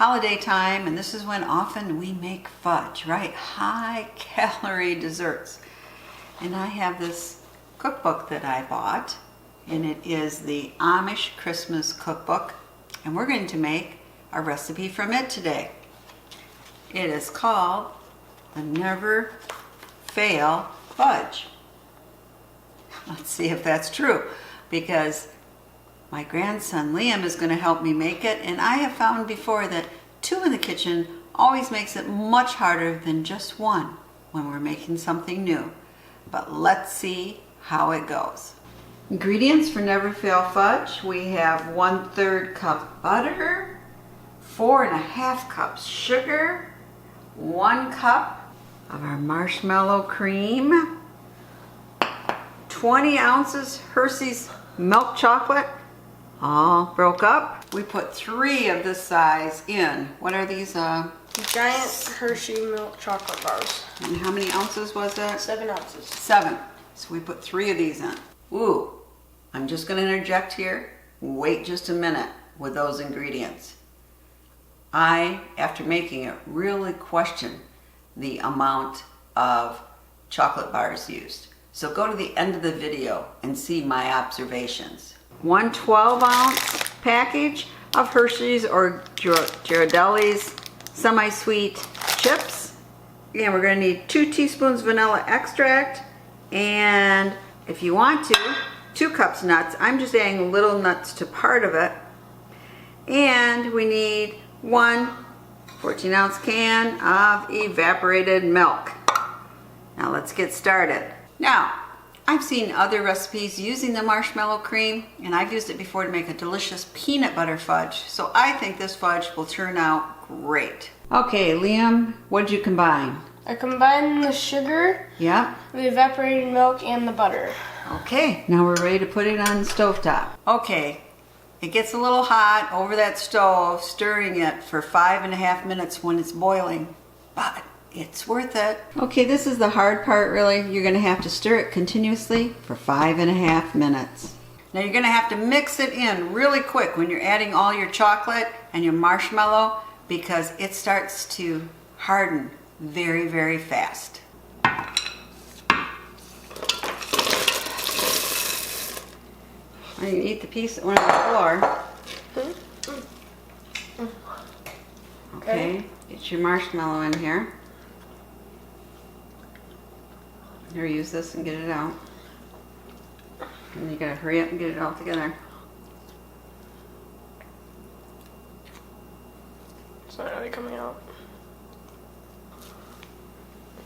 holiday time, and this is when often we make fudge, right? High calorie desserts. And I have this cookbook that I bought, and it is the Amish Christmas Cookbook, and we're going to make a recipe from it today. It is called the Never Fail Fudge. Let's see if that's true, because my grandson Liam is going to help me make it, and I have found before that two in the kitchen always makes it much harder than just one when we're making something new. But let's see how it goes. Ingredients for Never Fail Fudge: we have 1/3 cup butter, 4½ cups sugar, 1 cup of our marshmallow cream, 20 ounces Hershey's milk chocolate, all broke up. We put 3 of this size in. What are these? Giant Hershey milk chocolate bars. And how many ounces was that? 7 ounces. 7. So we put 3 of these in. Ooh, I'm just going to interject here. Wait just a minute with those ingredients. I, after making it, really questioned the amount of chocolate bars used. So go to the end of the video and see my observations. 1 12-ounce package of Hershey's or Ghirardelli's semi-sweet chips. And we're going to need 2 teaspoons vanilla extract, and if you want to, 2 cups nuts. I'm just adding little nuts to part of it. And we need 1 14-ounce can of evaporated milk. Now let's get started. Now, I've seen other recipes using the marshmallow cream, and I've used it before to make a delicious peanut butter fudge, so I think this fudge will turn out great. Okay, Liam, what did you combine? I combined the sugar, Yep. the evaporated milk, and the butter. Okay, now we're ready to put it on the stovetop. Okay, it gets a little hot over that stove, stirring it for 5½ minutes when it's boiling, but it's worth it. Okay, this is the hard part really. You're going to have to stir it continuously for 5½ minutes. Now you're going to have to mix it in really quick when you're adding all your chocolate and your marshmallow, because it starts to harden very, very fast. You can eat the piece that went on the floor. Okay, get your marshmallow in here. Here, use this and get it out. And you gotta hurry up and get it all together. It's not really coming out.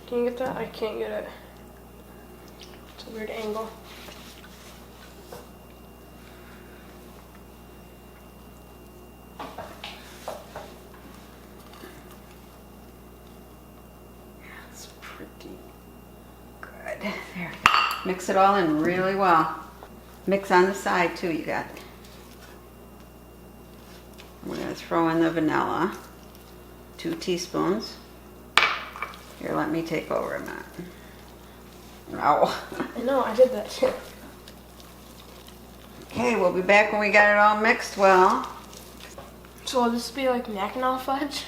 Can you get that? I can't get it. It's a weird angle. That's pretty good. There we go. Mix it all in really well. Mix on the side too, you got. We're gonna throw in the vanilla. 2 teaspoons. Here, let me take over a minute. Oh. I know, I did that too. Okay, we'll be back when we got it all mixed well. So will this be like Mackinac fudge?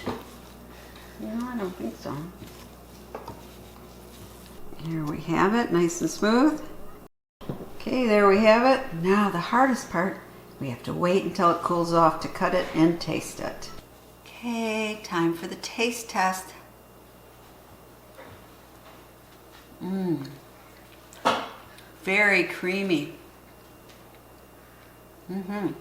No, I don't think so. Here we have it, nice and smooth. Okay, there we have it. Now the hardest part, we have to wait until it cools off to cut it and taste it. Okay, time for the taste test. Very creamy. You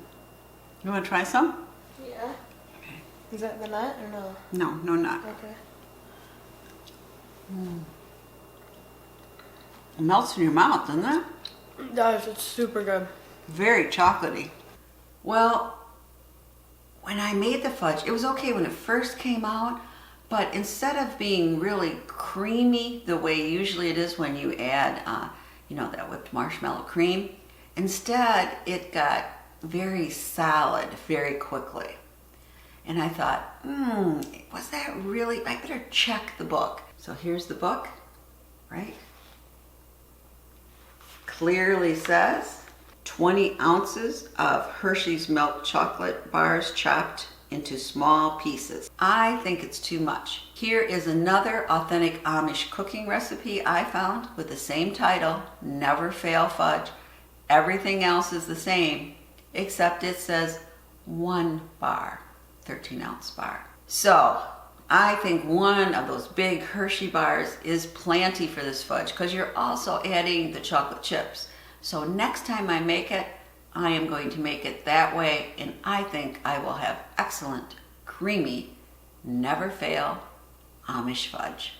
want to try some? Yeah. Okay. Is that the nut or no? No, no nut. Okay. It melts in your mouth, doesn't it? It does, it's super good. Very chocolatey. Well, when I made the fudge, it was okay when it first came out, but instead of being really creamy the way usually it is when you add, that whipped marshmallow cream, instead it got very solid very quickly. And I thought, was that really, I better check the book. So here's the book, right? Clearly says 20 ounces of Hershey's milk chocolate bars chopped into small pieces. I think it's too much. Here is another authentic Amish cooking recipe I found with the same title, Never Fail Fudge. Everything else is the same, except it says 1 bar, 13-ounce bar. So I think one of those big Hershey bars is plenty for this fudge because you're also adding the chocolate chips. So next time I make it, I am going to make it that way, and I think I will have excellent, creamy, never fail Amish fudge.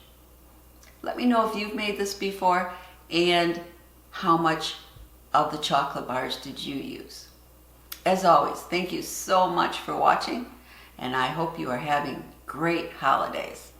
Let me know if you've made this before and how much of the chocolate bars did you use. As always, thank you so much for watching, and I hope you are having great holidays.